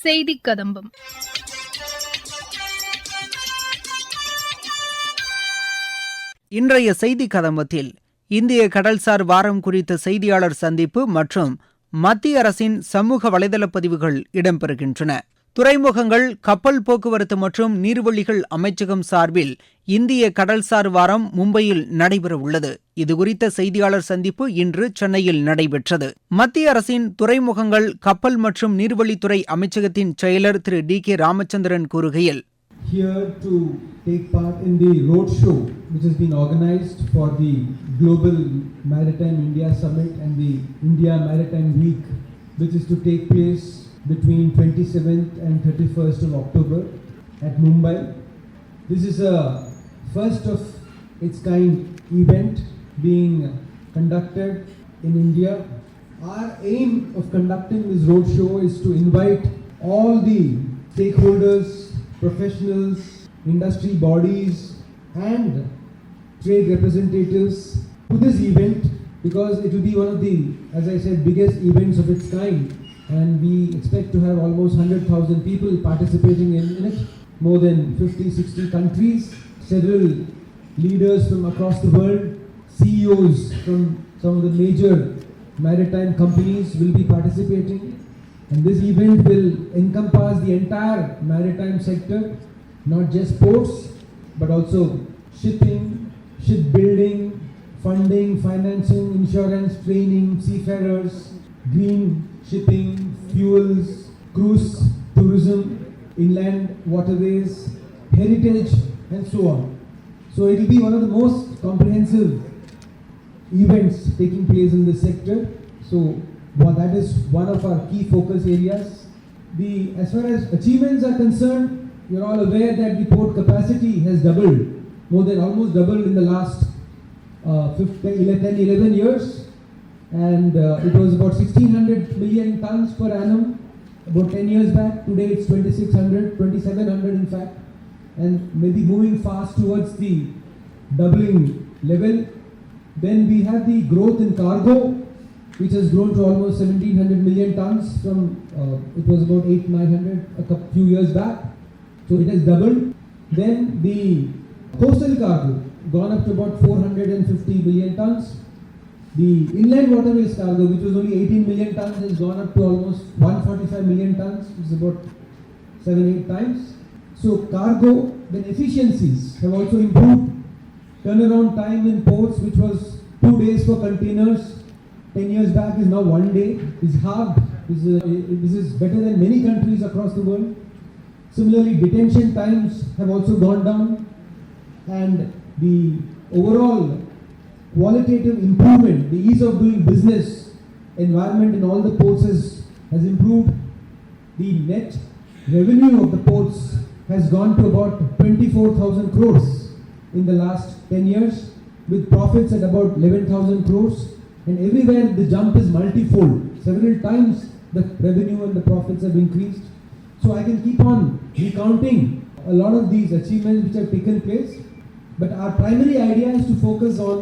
செய்திக் கதம்பம். இன்றைய செய்தி கதம்பத்தில் இந்திய கடல்சார் வாரம் குறித்த செய்தியாளர் சந்திப்பு மற்றும் மத்திய அரசின் சமூக வலைதள பதிவுகள் இடம்பெறுகின்றன. துறைமுகங்கள், கப்பல் போக்குவரத்து மற்றும் நீர்வழிகள் அமைச்சகம் சார்பில் இந்திய கடல்சார் வாரம் மும்பையில் நடைபெறவுள்ளது. இதுகுறித்த செய்தியாளர் சந்திப்பு இன்று சென்னையில் நடைபெற்றது. மத்திய அரசின் துறைமுகங்கள், கப்பல் மற்றும் நீர்வழித்துறை அமைச்சகத்தின் செயலர் திரு டி.கே. ராமச்சந்திரன் கூறுகையில், Here to take part in the road show which has been organized for the Global Maritime India Summit and the India Maritime Week, which is to take place between 27th and 31st of October at Mumbai. This is a first of its kind event being conducted in India. Our aim of conducting this road show is to invite all the stakeholders, professionals, industry bodies and trade representatives to this event, because it will be one of the, as I said, biggest events of its kind, and we expect to have almost 100,000 people participating in it, more than 50-60 countries, several leaders from across the world, CEOs from some of the major maritime companies will be participating. And this event will encompass the entire maritime sector, not just ports, but also shipping, shipbuilding, funding, financing, insurance, training, seafarers, green shipping, fuels, cruise, tourism, inland waterways, heritage, and so on. So it will be one of the most comprehensive events taking place in this sector. So that is one of our key focus areas. As far as achievements are concerned, you're all aware that the port capacity has doubled, almost doubled in the last 11 years, and it was about 1,600 million tons per annum about 10 years back. Today it's 2,700 in fact, and maybe moving fast towards the doubling level. Then we have the growth in cargo, which has grown to almost 1,700 million tons from it was about 800-900 a few years back. So it has doubled. Then the coastal cargo gone up to about 450 million tons. The inland waterways cargo, which was only 18 million tons, has gone up to almost 145 million tons, which is about 7-8 times. So cargo, then efficiencies have also improved. Turnaround time in ports, which was 2 days for containers 10 years back, is now 1 day. Is halved. This is better than many countries across the world. Similarly, detention times have also gone down, and the overall qualitative improvement, the ease of doing business environment in all the ports has improved. The net revenue of the ports has gone to about 24,000 crores in the last 10 years, with profits at about 11,000 crores. And everywhere the jump is multifold. Several times the revenue and the profits have increased. So I can keep on recounting a lot of these achievements which have taken place. But our primary idea is to focus on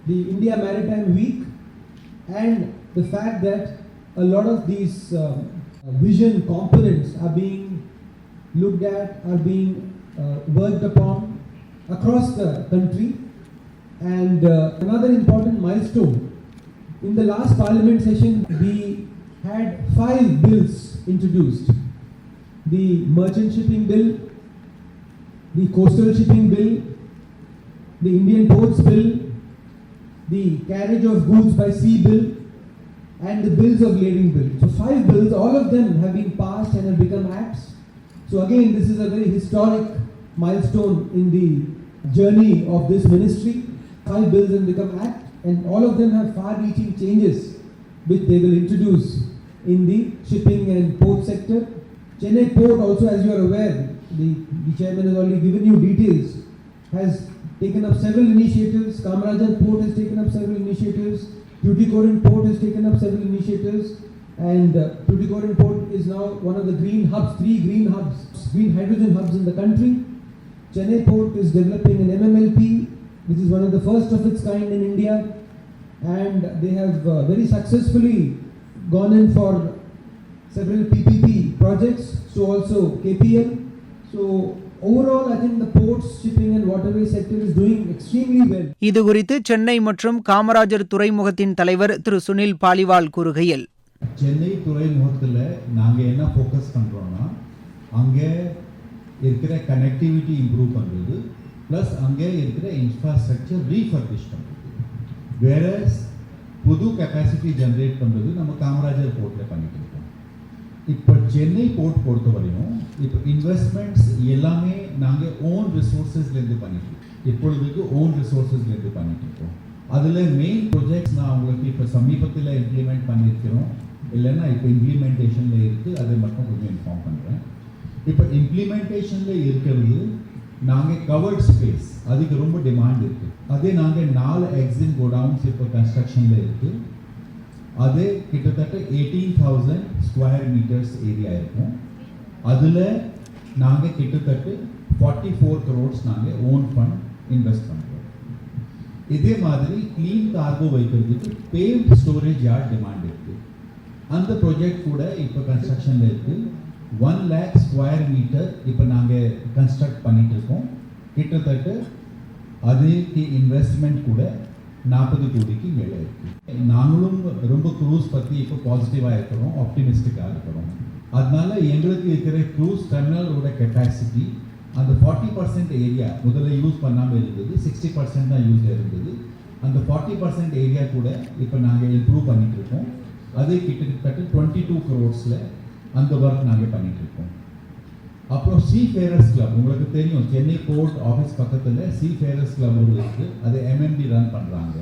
the India Maritime Week and the fact that a lot of these vision components are being looked at, are being worked upon across the country. And another important milestone, in the last parliament session, we had 5 bills introduced. The merchant shipping bill, the coastal shipping bill, the Indian ports bill, the carriage of goods by sea bill, and the bills of lading bill. So 5 bills, all of them have been passed and have become acts. So again, this is a very historic milestone in the journey of this ministry. 5 bills have become act, and all of them have far-reaching changes which they will introduce in the shipping and port sector. Chennai Port also, as you are aware, the chairman has already given you details, has taken up several initiatives. Kamarajar Port has taken up several initiatives. Tuticorin Port has taken up several initiatives, and Tuticorin Port is now one of the green hubs, 3 green hubs, green hydrogen hubs in the country. Chennai Port is developing an MMLP, which is one of the first of its kind in India, and they have very successfully gone in for several PPP projects, so also KPL. So overall, I think the ports, shipping and waterway sector is doing extremely well. இது குறித்து சென்னை மற்றும் காமராஜர் துறைமுகத்தின் தலைவர் திரு சுனில் பாலிவால் கூறுகையில், சென்னை துறைமுகத்தில் நாங்கள் என்ன focus பண்ணுறோன்னா, அங்கே இருக்கிற கனெக்டிவிட்டி இம்ப்ரூவ் பண்ணுறது, ப்ளஸ் அங்கே இருக்கிற இன்ஃப்ராஸ்ட்ரக்சர் ரீஃபர்பிஷ் பண்ணுறது. வேற புது கெப்பாசிட்டி ஜென்ரேட் பண்ணுறது நம்ம காமராஜர் போர்ட்டில் பண்ணிட்டு இருக்கோம். இப்போ சென்னை போர்ட் பொறுத்த வரையும் இப்போ இன்வெஸ்ட்மெண்ட்ஸ் எல்லாமே நாங்கள் ஓன் ரிசோர்ஸஸ்லேருந்து பண்ணிட்டு இருக்கோம். இப்பொழுதுக்கு ஓன் ரிசோர்ஸஸ்லேருந்து பண்ணிட்டு இருக்கோம். அதில் மெயின் ப்ரொஜெக்ட்ஸ் நான் உங்களுக்கு இப்போ சமீபத்தில் இம்ப்ளிமெண்ட் பண்ணியிருக்கிறோம், இல்லைன்னா இப்போ இம்ப்ளிமெண்டேஷனில் இருக்குது, அதை மட்டும் கொஞ்சம் இன்ஃபார்ம் பண்ணுறேன். இப்போ இம்ப்ளிமெண்டேஷனில் இருக்கிறது நாங்கள் கவர்ட் ஸ்பேஸ், அதுக்கு ரொம்ப டிமாண்ட் இருக்குது. அதே நாங்கள் 4 எக்ஸின் கோடவுன்ஸ் இப்போ கன்ஸ்ட்ரக்ஷனில் இருக்குது. அது கிட்டத்தட்ட 18,000 ஸ்கொயர் மீட்டர்ஸ் ஏரியா இருக்கும். அதில் நாங்கள் கிட்டத்தட்ட 44 crores நாங்கள் ஓன் ஃபண்ட் இன்வெஸ்ட் பண்ணுறோம். இதே மாதிரி க்ளீன் கார்கோ வைக்கிறதுக்கு பேவ்ட் ஸ்டோரேஜ் யார்ட் டிமாண்ட் இருக்குது. அந்த ப்ராஜெக்ட் கூட இப்போ கன்ஸ்ட்ரக்ஷனில் இருக்குது. 1 lakh ஸ்கொயர் மீட்டர் இப்போ நாங்கள் கன்ஸ்ட்ரக்ட் பண்ணிட்டு இருக்கோம். கிட்டத்தட்ட அதுக்கு இன்வெஸ்ட்மெண்ட் கூட 40 கோடிக்கு மேலே இருக்குது. நாங்களும் ரொம்ப க்ரூஸ் பற்றி இப்போ பாசிட்டிவாக இருக்கிறோம், ஆப்டிமிஸ்டிக்காக இருக்கிறோம். அதனால எங்களுக்கு இருக்கிற க்ரூஸ் டெர்மினலோட கெப்பாசிட்டி அந்த 40% ஏரியா முதல்ல யூஸ் பண்ணாமல் இருந்தது, 60% தான் யூஸ் இருந்தது. அந்த 40% ஏரியா கூட இப்போ நாங்கள் இம்ப்ரூவ் பண்ணிட்டு இருக்கோம். அது கிட்டத்தட்ட 22 crores அந்த ஒர்க் நாங்கள் பண்ணிட்டு இருக்கோம். அப்புறம் சீஃபேரர்ஸ் கிளப், உங்களுக்கு தெரியும் சென்னை போர்ட் ஆஃபீஸ் பக்கத்தில் சீஃபேரர்ஸ் கிளப் ஒரு இருக்குது, அது MMD ரன் பண்ணுறாங்க.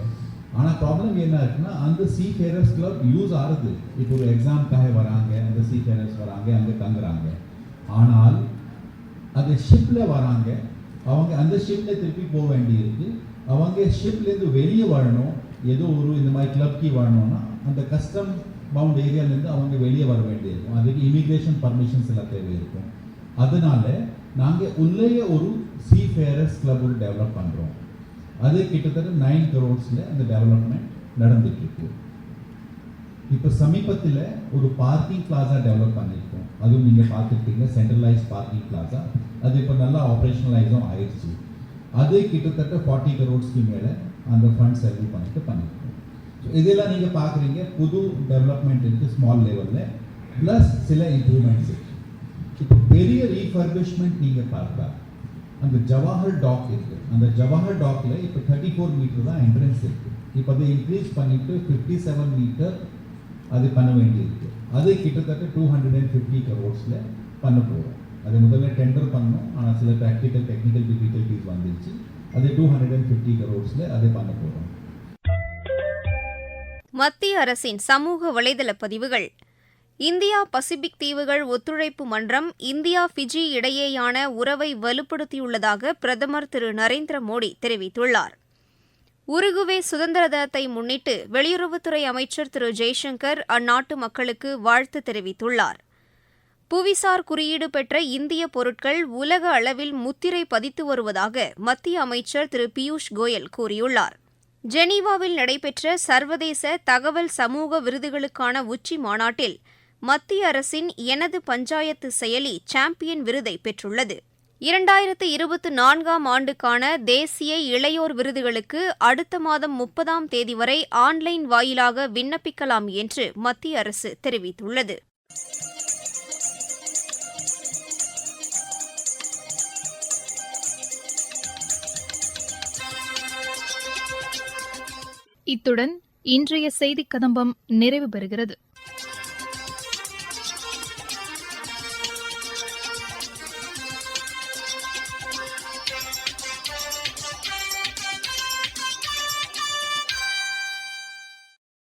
ஆனால் ப்ராப்ளம் என்ன இருக்குன்னா, அந்த சீஃபேரர்ஸ் கிளப் யூஸ் ஆகுது. இப்போ ஒரு எக்ஸாமுக்காக வராங்க, அந்த சீஃபேரர்ஸ் வராங்க, அங்கே தங்குறாங்க. ஆனால் அந்த ஷிப்பில் வராங்க, அவங்க அந்த ஷிப்பில் திருப்பி போக வேண்டியிருக்கு. அவங்க ஷிப்லேருந்து வெளியே வரணும், ஏதோ ஒரு இந்த மாதிரி கிளப்க்கு வரணும்னா அந்த கஸ்டம் பவுண்ட் ஏரியாலேருந்து அவங்க வெளியே வர வேண்டியிருக்கும். அதுக்கு இமிக்ரேஷன் பர்மிஷன்ஸ் எல்லாம் தேவை இருக்கும். அதனால நாங்கள் உள்ளேயே ஒரு சீஃபேரர்ஸ் கிளப் ஒரு டெவலப் பண்ணுறோம். அது கிட்டத்தட்ட 9 crores அந்த டெவலப்மெண்ட் நடந்துட்டு இருக்கு. இப்போ சமீபத்தில் ஒரு பார்க்கிங் பிளாசா டெவலப் பண்ணியிருக்கோம். அதுவும் நீங்கள் பார்த்துருக்கீங்க, சென்ட்ரலைஸ் பார்க்கிங் பிளாசா. அது இப்போ நல்லா ஆப்ரேஷனலைஸும் ஆயிடுச்சு. அது கிட்டத்தட்ட 40 crores மேலே அந்த ஃபண்ட் செலவு பண்ணியிருக்கோம். ஸோ இதெல்லாம் நீங்கள் பார்க்குறீங்க, புது டெவலப்மெண்ட் இருக்குது ஸ்மால் லெவலில், ப்ளஸ் சில இம்ப்ரூவ்மெண்ட்ஸ் இருக்குது. இப்போ பெரிய ரீஃபர்பிஷ்மெண்ட் நீங்கள் பார்த்தா அந்த ஜவஹர் டாக் இருக்குது. அந்த ஜவஹர் டாக்ல இப்போ 34 மீட்டர் தான் என்ட்ரன்ஸ் இருக்குது. இப்போ அதை இன்க்ரீஸ் பண்ணிட்டு 57 மீட்டர் அது பண்ண வேண்டியிருக்கு. அது கிட்டத்தட்ட 250 crores பண்ண போகிறோம். அது முதல்ல டெண்டர் பண்ணோம், ஆனால் சில டெக்னிக்கல் டிஃபிகல்ட்டிஸ் வந்துச்சு. அது 250 crores அதை பண்ண போகிறோம். மத்திய அரசின் சமூக வலைதள பதிவுகள். இந்தியா பசிபிக் தீவுகள் ஒத்துழைப்பு மன்றம் இந்தியா ஃபிஜி இடையேயான உறவை வலுப்படுத்தியுள்ளதாக பிரதமர் திரு நரேந்திர மோடி தெரிவித்துள்ளார். உருகுவே சுதந்திர தினத்தை முன்னிட்டு வெளியுறவுத்துறை அமைச்சர் திரு ஜெய்சங்கர் அந்நாட்டு மக்களுக்கு வாழ்த்து தெரிவித்துள்ளார். புவிசார் குறியீடு பெற்ற இந்திய பொருட்கள் உலக அளவில் முத்திரை பதித்து வருவதாக மத்திய அமைச்சர் திரு பியூஷ் கோயல் கூறியுள்ளார். ஜெனீவாவில் நடைபெற்ற சர்வதேச தகவல் சமூக விருதுகளுக்கான உச்சி மாநாட்டில் மத்திய அரசின் எனது பஞ்சாயத்து செயலி சாம்பியன் விருதை பெற்றுள்ளது. 2024 ஆண்டுக்கான தேசிய இளையோர் விருதுகளுக்கு அடுத்த மாதம் 30ஆம் தேதி வரை ஆன்லைன் வாயிலாக விண்ணப்பிக்கலாம் என்று மத்திய அரசு தெரிவித்துள்ளது. இத்துடன் இன்றைய செய்திக் கதம்பம் நிறைவு பெறுகிறது.